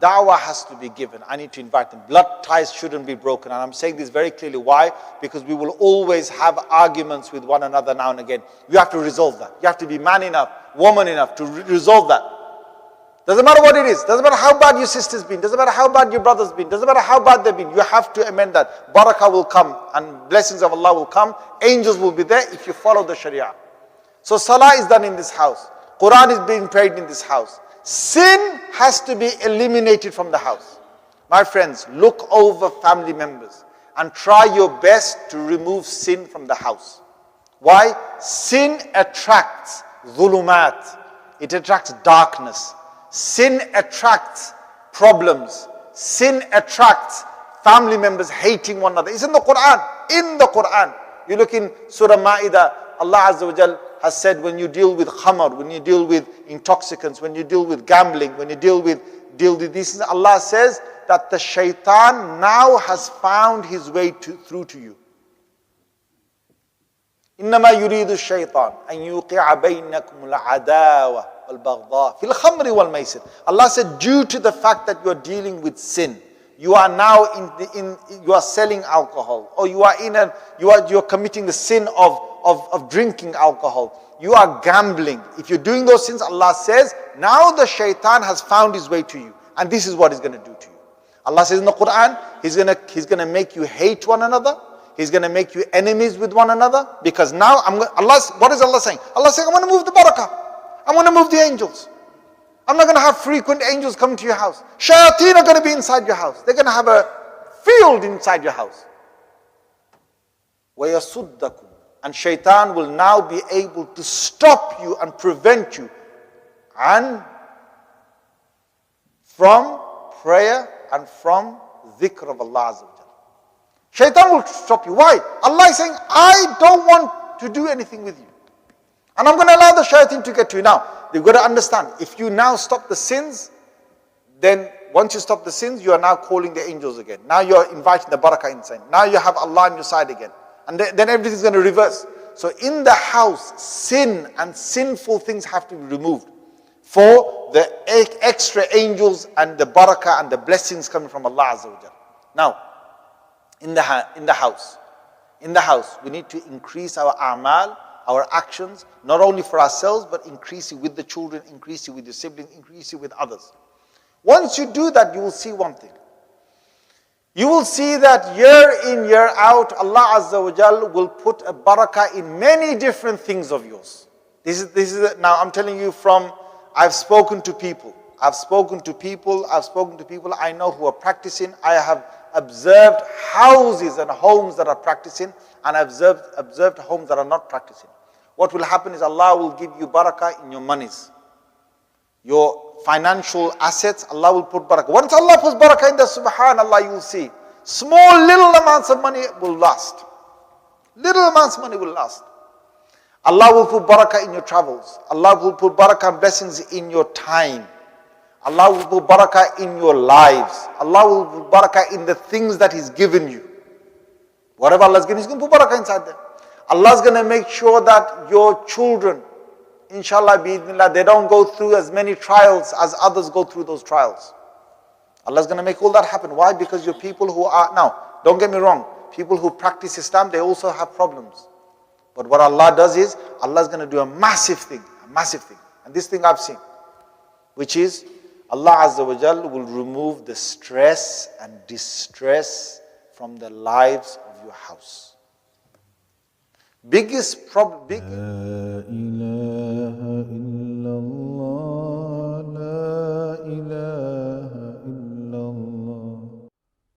Da'wah has to be given. I need to invite them. Blood ties shouldn't be broken. And I'm saying this very clearly. Why? Because we will always have arguments with one another now and again. You have to resolve that. You have to be man enough, woman enough to resolve that. Doesn't matter what it is. Doesn't matter how bad your sister's been. Doesn't matter how bad your brother's been. Doesn't matter how bad they've been. You have to amend that. Barakah will come and blessings of Allah will come. Angels will be there if you follow the Sharia. So salah is done in this house. Quran is being prayed in this house. Sin has to be eliminated from the house. My friends, look over family members and try your best to remove sin from the house. Why? Sin attracts dhulumat. It attracts darkness. Sin attracts problems. Sin attracts family members hating one another. It's in the Quran. In the Quran. You look in Surah Ma'idah, Allah Azza wa Jal has said, when you deal with khamar, when you deal with intoxicants, when you deal with gambling, when you deal with these things, Allah says that the shaitan now has found his way through to you. إنما يريد الشيطان أن يوقع بينكم العداوة والبغضاء في الخمر والميسر. Allah said, due to the fact that you are dealing with sin, you are now you are selling alcohol, or you are committing the sin of drinking alcohol. You are gambling. If you're doing those sins, Allah says, now the shaitan has found his way to you. And this is what he's going to do to you. Allah says in the Quran, he's going to make you hate one another. He's going to make you enemies with one another. Because now, what is Allah saying? Allah is saying, I'm going to move the barakah. I'm going to move the angels. I'm not going to have frequent angels come to your house. Shayateen are going to be inside your house. They're going to have a field inside your house. وَيَصُدَّكُمْ. And shaitan will now be able to stop you and prevent you and from prayer and from dhikr of Allah Azza wa Jalla. Shaitan will stop you. Why? Allah is saying, I don't want to do anything with you. And I'm going to allow the shaitan to get to you. Now, you've got to understand, if you now stop the sins, then once you stop the sins, you are now calling the angels again. Now you're inviting the barakah inside. Now you have Allah on your side again. And then everything's going to reverse. So in the house, sin and sinful things have to be removed for the extra angels and the barakah and the blessings coming from Allah Azza wa Jalla. Now, in the house, we need to increase our a'mal, our actions, not only for ourselves, but increase it with the children, increase it with your siblings, increase it with others. Once you do that, you will see one thing. You will see that year in, year out, Allah Azza wa Jal will put a barakah in many different things of yours. This is now I'm telling you from, I've spoken to people I know who are practicing. I have observed houses and homes that are practicing, and I've observed homes that are not practicing. What will happen is Allah will give you barakah in your monies. Your financial assets, Allah will put barakah. Once Allah puts barakah in there, subhanallah, you will see. Small, little amounts of money will last. Little amounts of money will last. Allah will put barakah in your travels. Allah will put barakah and blessings in your time. Allah will put barakah in your lives. Allah will put barakah in the things that He's given you. Whatever Allah is giving, He's going to put barakah inside there. Allah is going to make sure that your children, inshallah, bi'idhnillah, they don't go through as many trials as others go through those trials. Allah is going to make all that happen. Why? Because you're people who are, now, don't get me wrong, people who practice Islam, they also have problems. But what Allah does is, Allah is going to do a massive thing. And this thing I've seen, which is, Allah Azza wa Jal will remove the stress and distress from the lives of your house. Biggest problem.